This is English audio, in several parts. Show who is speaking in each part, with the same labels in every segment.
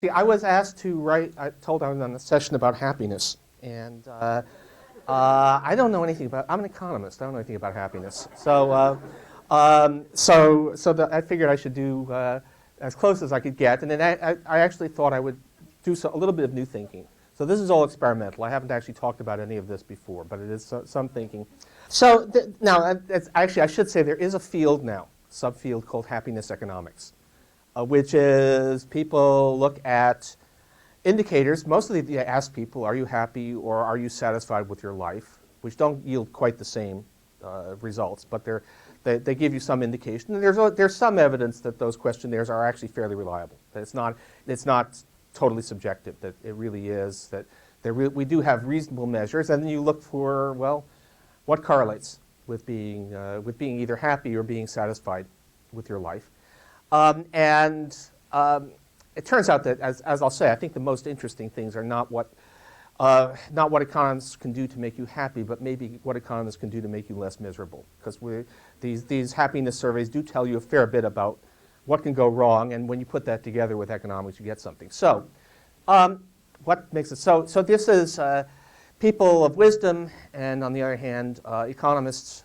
Speaker 1: See, I was asked to write, I told I was on a session about happiness, and I don't know anything about, I'm an economist, I don't know anything about happiness. So I figured I should do as close as I could get, and then I actually thought I would do a little bit of new thinking. So this is all experimental. I haven't actually talked about any of this before, but it is some thinking. So now, actually, I should say there is a field now, subfield called happiness economics. Which is people look at indicators. Mostly they ask people, are you happy or are you satisfied with your life, which don't yield quite the same results, but they give you some indication. And there's some evidence that those questionnaires are actually fairly reliable, that it's not totally subjective, that it really is, that we do have reasonable measures. And then you look for, well, what correlates with being either happy or being satisfied with your life. It turns out that, as I'll say, I think the most interesting things are not what economists can do to make you happy, but maybe what economists can do to make you less miserable. Because these happiness surveys do tell you a fair bit about what can go wrong, and when you put that together with economics, you get something. So, what makes it so? So this is people of wisdom, and on the other hand, economists.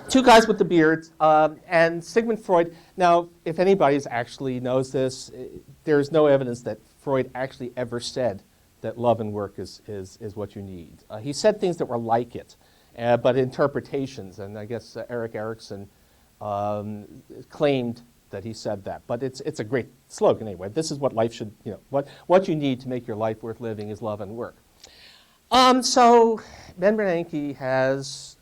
Speaker 1: Two guys with the beards, and Sigmund Freud. Now, if anybody actually knows this, there's no evidence that Freud actually ever said that love and work is what you need. He said things that were like it, but interpretations, and I guess Erik Erikson claimed that he said that. But it's a great slogan anyway. This is what life should, what you need to make your life worth living is love and work. So Ben Bernanke has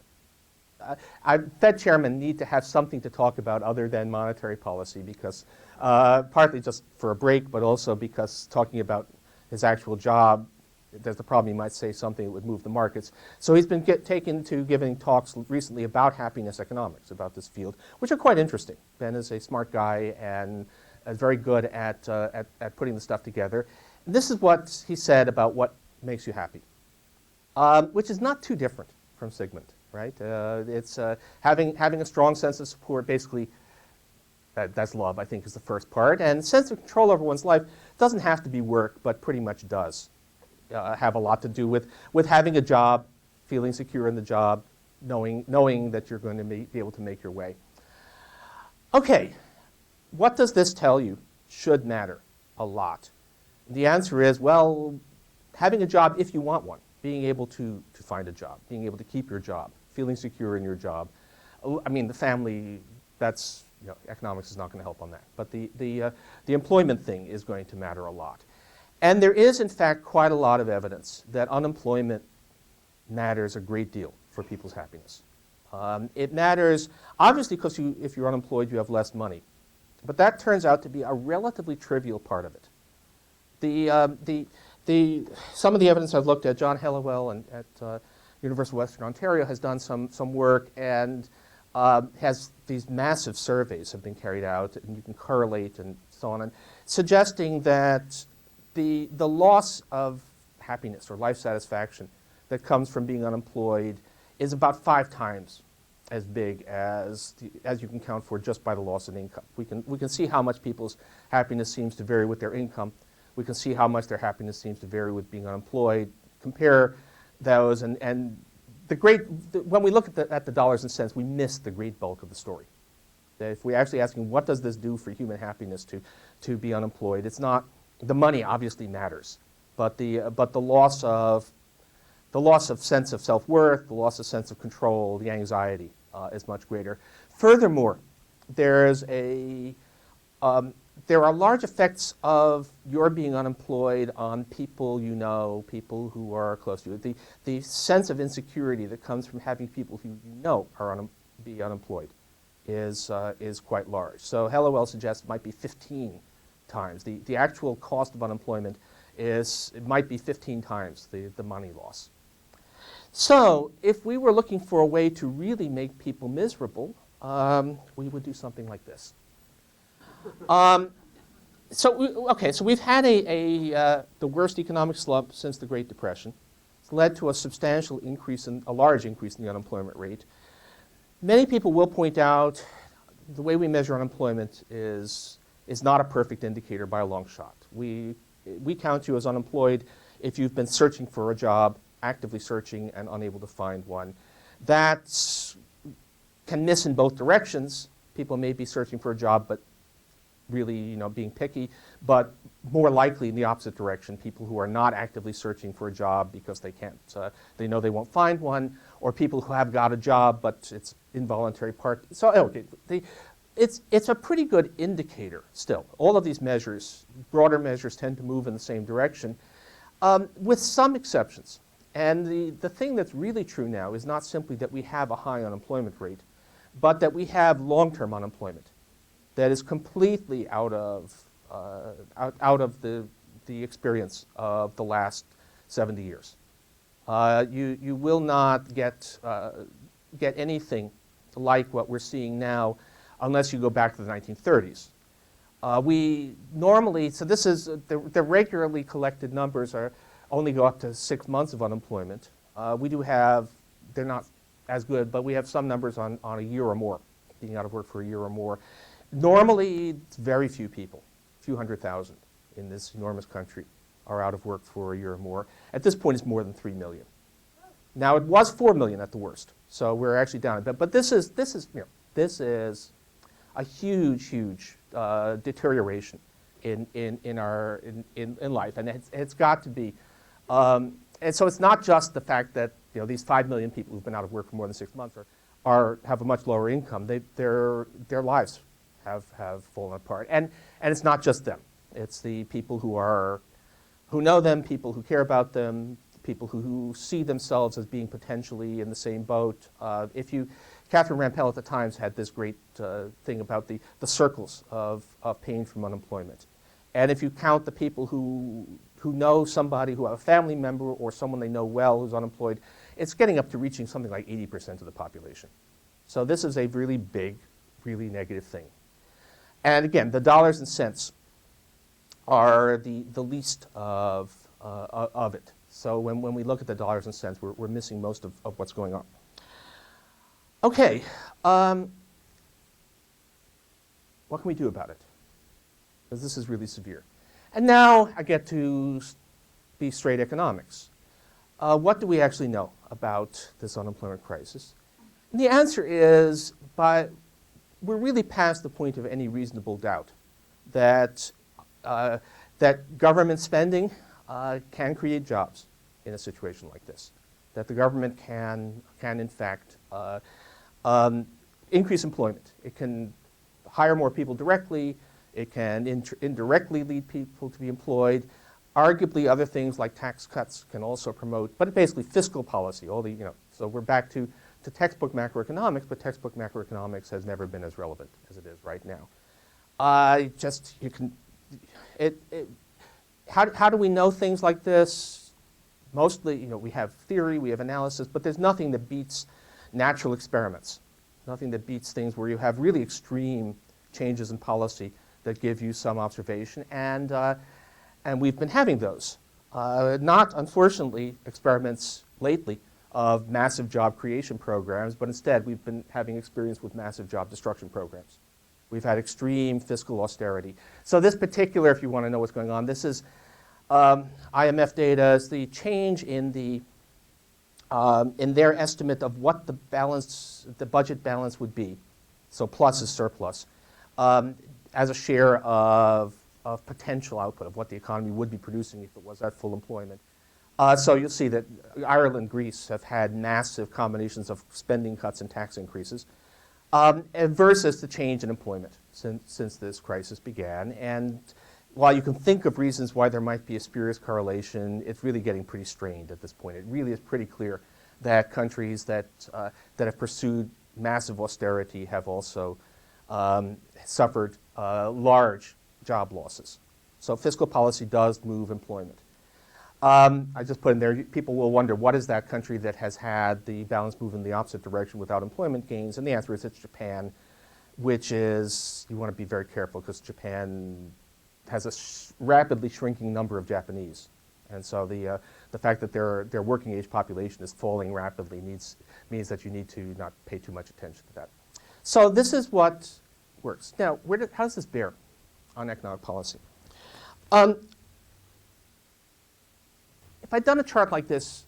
Speaker 1: Fed chairmen need to have something to talk about other than monetary policy, because partly just for a break, but also because talking about his actual job, there's the problem he might say something that would move the markets. So he's been taken to giving talks recently about happiness economics, about this field, which are quite interesting. Ben is a smart guy and is very good at putting the stuff together. And this is what he said about what makes you happy, which is not too different from Sigmund. Right? It's having a strong sense of support. Basically, that's love, I think, is the first part. And sense of control over one's life doesn't have to be work, but pretty much does have a lot to do with having a job, feeling secure in the job, knowing that you're going to be able to make your way. Okay, what does this tell you should matter a lot? The answer is, well, having a job if you want one, being able to find a job, being able to keep your job, feeling secure in your job. I mean, the family, that's, economics is not going to help on that. But the employment thing is going to matter a lot. And there is, in fact, quite a lot of evidence that unemployment matters a great deal for people's happiness. It matters, obviously, because if you're unemployed, you have less money. But that turns out to be a relatively trivial part of it. Some of the evidence I've looked at, John Helliwell at University of Western Ontario has done some work, and has these massive surveys have been carried out, and you can correlate and so on, and suggesting that the loss of happiness or life satisfaction that comes from being unemployed is about 5 times as big as you can count for just by the loss of income. We can see how much people's happiness seems to vary with their income. We can see how much their happiness seems to vary with being unemployed. Compare those, and when we look at the dollars and cents, we miss the great bulk of the story. If we're actually asking, what does this do for human happiness to be unemployed? It's not, the money obviously matters, but the loss of sense of self-worth, the loss of sense of control, the anxiety is much greater. Furthermore, there are large effects of your being unemployed on people you know, people who are close to you. The sense of insecurity that comes from having people who you know be unemployed is quite large. So Helliwell suggests it might be 15 times. The actual cost of unemployment might be 15 times the money loss. So if we were looking for a way to really make people miserable, we would do something like this. So we've had the worst economic slump since the Great Depression. It's led to a large increase in the unemployment rate. Many people will point out the way we measure unemployment is is not a perfect indicator by a long shot. We count you as unemployed if you've been searching for a job, actively searching and unable to find one. That can miss in both directions. People may be searching for a job but really being picky, but more likely in the opposite direction, people who are not actively searching for a job because they can't, they know they won't find one, or people who have got a job but it's involuntary part. So okay, it's a pretty good indicator still. All of these measures, broader measures, tend to move in the same direction, with some exceptions. And the thing that's really true now is not simply that we have a high unemployment rate, but that we have long-term unemployment that is completely out of the experience of the last 70 years. You will not get anything like what we're seeing now unless you go back to the 1930s. We normally, so this is, the regularly collected numbers only go up to 6 months of unemployment. We do have, they're not as good, but we have some numbers on a year or more, being out of work for a year or more. Normally, it's very few people, a few 100,000 in this enormous country are out of work for a year or more. At this point, it's more than 3 million. Now, it was 4 million at the worst, so we're actually down a bit. But this is a huge deterioration in life, and it's got to be. And so it's not just the fact that these 5 million people who've been out of work for more than 6 months have a much lower income. Their lives have fallen apart, and it's not just them. It's the people who know them, people who care about them, people who see themselves as being potentially in the same boat. Catherine Rampell at the Times had this great thing about the circles of pain from unemployment. And if you count the people who know somebody, who have a family member or someone they know well who's unemployed, it's getting up to reaching something like 80% of the population. So this is a really big, really negative thing. And again, the dollars and cents are the least of it. So when we look at the dollars and cents, we're missing most of what's going on. Okay, what can we do about it? Because this is really severe. And now I get to be straight economics. What do we actually know about this unemployment crisis? And the answer is, we're really past the point of any reasonable doubt that government spending can create jobs in a situation like this. That the government can in fact increase employment. It can hire more people directly. It can indirectly lead people to be employed. Arguably, other things like tax cuts can also promote, but basically fiscal policy. So we're back to textbook macroeconomics, but textbook macroeconomics has never been as relevant as it is right now. How do we know things like this? Mostly, we have theory, we have analysis, but there's nothing that beats natural experiments. Nothing that beats things where you have really extreme changes in policy that give you some observation, and we've been having those. Not, unfortunately, experiments lately of massive job creation programs, but instead we've been having experience with massive job destruction programs. We've had extreme fiscal austerity. So this particular, if you want to know what's going on, this is IMF data. Is the change in their estimate of what the budget balance would be. So plus is surplus, as a share of potential output of what the economy would be producing if it was at full employment. So you'll see that Ireland, Greece have had massive combinations of spending cuts and tax increases, versus the change in employment since this crisis began. And while you can think of reasons why there might be a spurious correlation, it's really getting pretty strained at this point. It really is pretty clear that countries that have pursued massive austerity have also suffered large job losses. So fiscal policy does move employment. I just put in there, people will wonder, what is that country that has had the balance move in the opposite direction without employment gains? And the answer is it's Japan, which is, you want to be very careful because Japan has a rapidly shrinking number of Japanese. And so the fact that their working age population is falling rapidly means that you need to not pay too much attention to that. So this is what works. Now, how does this bear on economic policy. If I'd done a chart like this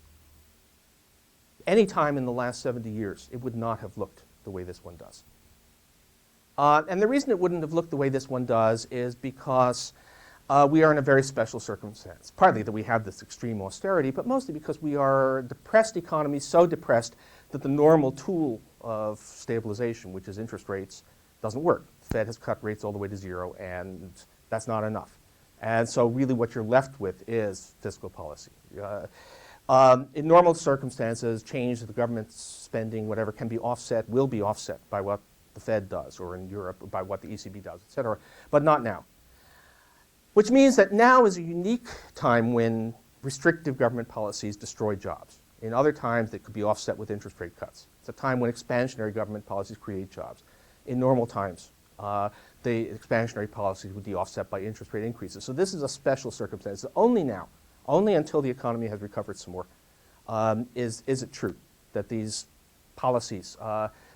Speaker 1: any time in the last 70 years, it would not have looked the way this one does. And the reason it wouldn't have looked the way this one does is because we are in a very special circumstance. Partly that we have this extreme austerity, but mostly because we are a depressed economy, so depressed that the normal tool of stabilization, which is interest rates, doesn't work. The Fed has cut rates all the way to zero, and that's not enough. And so really what you're left with is fiscal policy. In normal circumstances, change of the government spending, whatever, can be offset, will be offset by what the Fed does, or in Europe, by what the ECB does, et cetera, but not now. Which means that now is a unique time when restrictive government policies destroy jobs. In other times, they could be offset with interest rate cuts. It's a time when expansionary government policies create jobs. In normal times, the expansionary policies would be offset by interest rate increases. So this is a special circumstance. Only now, only until the economy has recovered some more, is it true that these policies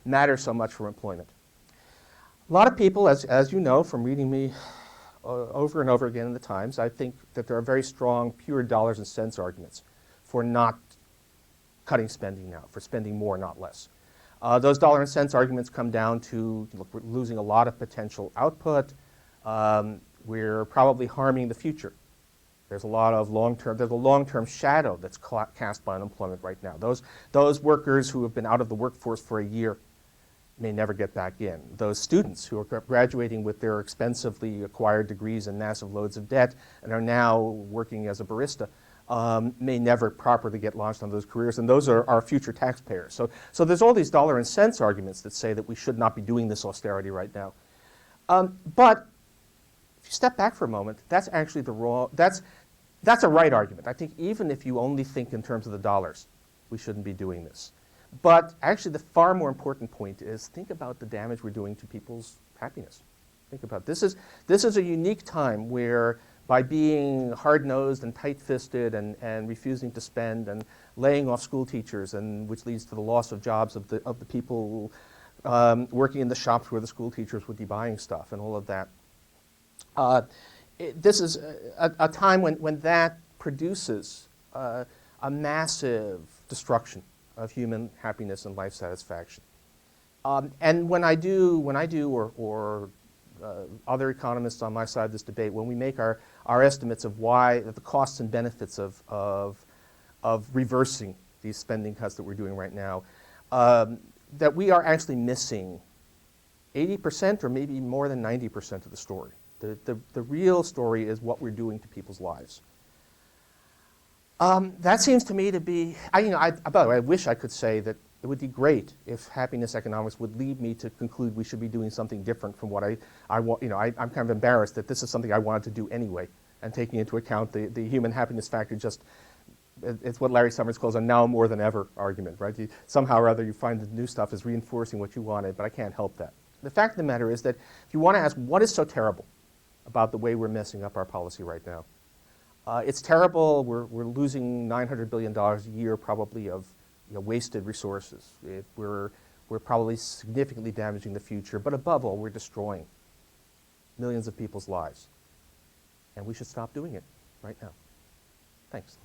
Speaker 1: matter so much for employment. A lot of people, as you know from reading me over and over again in the Times, I think that there are very strong pure dollars and cents arguments for not cutting spending now, for spending more, not less. Those dollar and cents arguments come down to, look, we're losing a lot of potential output. We're probably harming the future. There's a lot of there's a long-term shadow that's cast by unemployment right now. Those workers who have been out of the workforce for a year may never get back in. Those students who are graduating with their expensively acquired degrees and massive loads of debt and are now working as a barista may never properly get launched on those careers, and those are our future taxpayers. So there's all these dollar and cents arguments that say that we should not be doing this austerity right now. But if you step back for a moment, that's actually that's a right argument. I think even if you only think in terms of the dollars, we shouldn't be doing this. But actually the far more important point is think about the damage we're doing to people's happiness. Think about this is a unique time where by being hard-nosed and tight-fisted and refusing to spend and laying off school teachers, and which leads to the loss of jobs of the people working in the shops where the school teachers would be buying stuff and all of that. This is a time when that produces a massive destruction of human happiness and life satisfaction. And when I do, or other economists on my side of this debate, when we make our estimates of the costs and benefits of reversing these spending cuts that we're doing right now, that we are actually missing 80% or maybe more than 90% of the story. The real story is what we're doing to people's lives. That seems to me to be, by the way, I wish I could say that it would be great if happiness economics would lead me to conclude we should be doing something different from what I'm kind of embarrassed that this is something I wanted to do anyway, and taking into account the human happiness factor it's what Larry Summers calls a now more than ever argument, right? Somehow or other you find the new stuff is reinforcing what you wanted, but I can't help that. The fact of the matter is that if you want to ask what is so terrible about the way we're messing up our policy right now, it's terrible. We're losing $900 billion a year probably of wasted resources. We're probably significantly damaging the future, but above all, we're destroying millions of people's lives. And we should stop doing it right now. Thanks.